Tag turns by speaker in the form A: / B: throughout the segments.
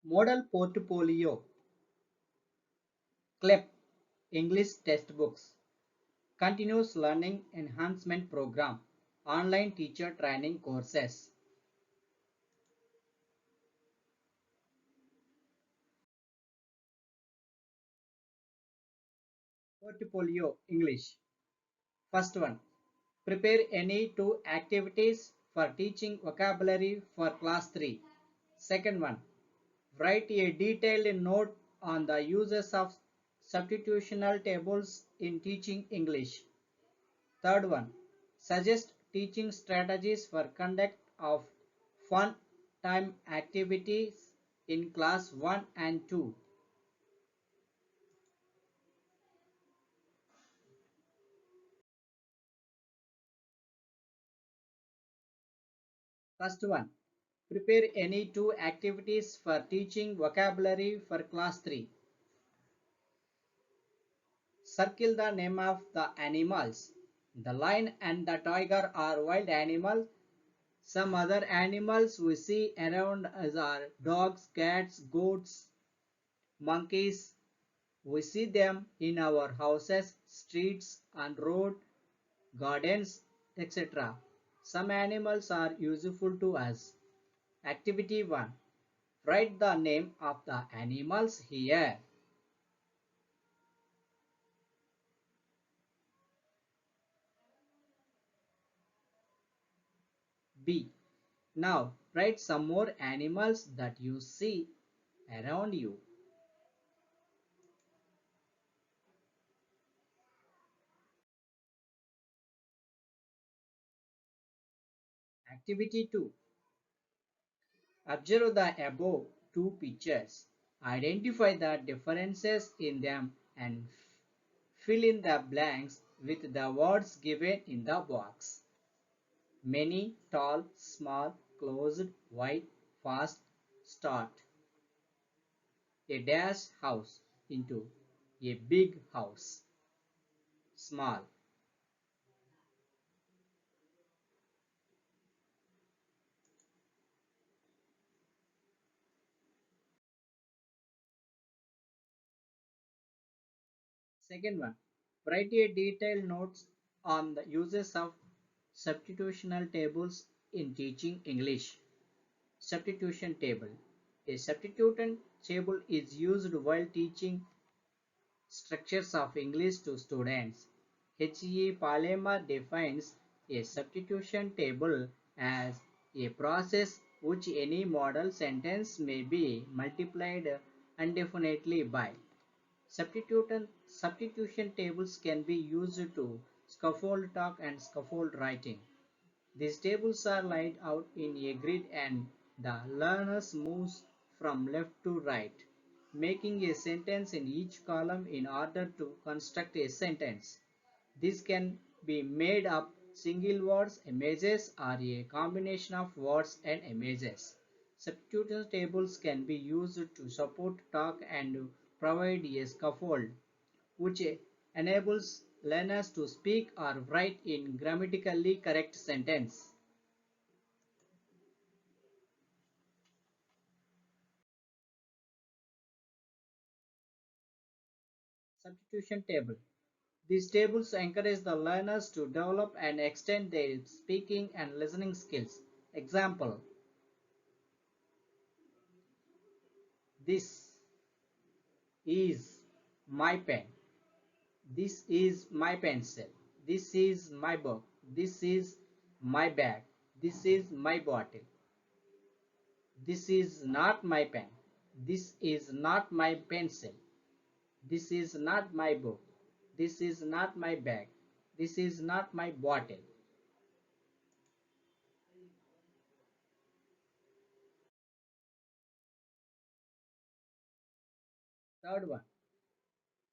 A: Model Portfolio, CLEP, English Textbooks, Continuous Learning Enhancement Program, Online Teacher Training Courses. Portfolio English. First one, prepare any two activities for teaching vocabulary for class 3. Second one, write a detailed note on the uses of substitutional tables in teaching English. Third one, suggest teaching strategies for conduct of fun time activities in class 1 and 2. First one, prepare any two activities for teaching vocabulary for class 3. Circle the name of the animals. The lion and the tiger are wild animals. Some other animals we see around us are dogs, cats, goats, monkeys. We see them in our houses, streets, and road, gardens, etc. Some animals are useful to us. Activity 1. Write the name of the animals here. B. Now write some more animals that you see around you. Activity 2. Observe the above two pictures. Identify the differences in them and fill in the blanks with the words given in the box. Many, tall, small, closed, wide, fast, start. A dash house into a big house. Small. Second one, write a detailed notes on the uses of substitutional tables in teaching English. Substitution table. A substitution table is used while teaching structures of English to students. H.E. Palmer defines a substitution table as a process which any model sentence may be multiplied indefinitely by. Substitution tables can be used to scaffold talk and scaffold writing. These tables are laid out in a grid and the learner moves from left to right, making a sentence in each column in order to construct a sentence. This can be made up single words, images, or a combination of words and images. Substitution tables can be used to support talk and provide a scaffold, which enables learners to speak or write in grammatically correct sentence. Substitution table. These tables encourage the learners to develop and extend their speaking and listening skills. Example, this is my pen. This is my pencil. This is my book. This is my bag. This is my bottle. This is not my pen. This is not my pencil. This is not my book. This is not my bag. This is not my bottle. Third one,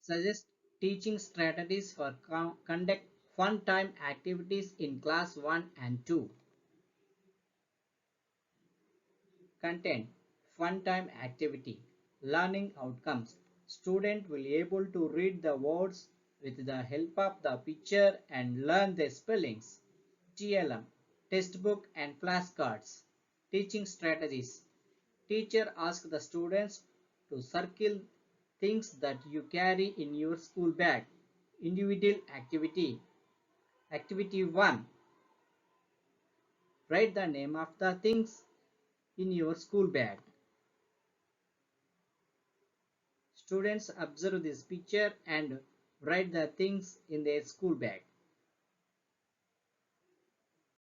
A: suggest teaching strategies for conduct fun time activities in class 1 and 2. Content, fun time activity, learning outcomes. Student will able to read the words with the help of the picture and learn the spellings. TLM, textbook and flashcards. Teaching strategies. Teacher asks the students to circle things that you carry in your school bag. Individual activity. Activity 1. Write the name of the things in your school bag. Students observe this picture and write the things in their school bag.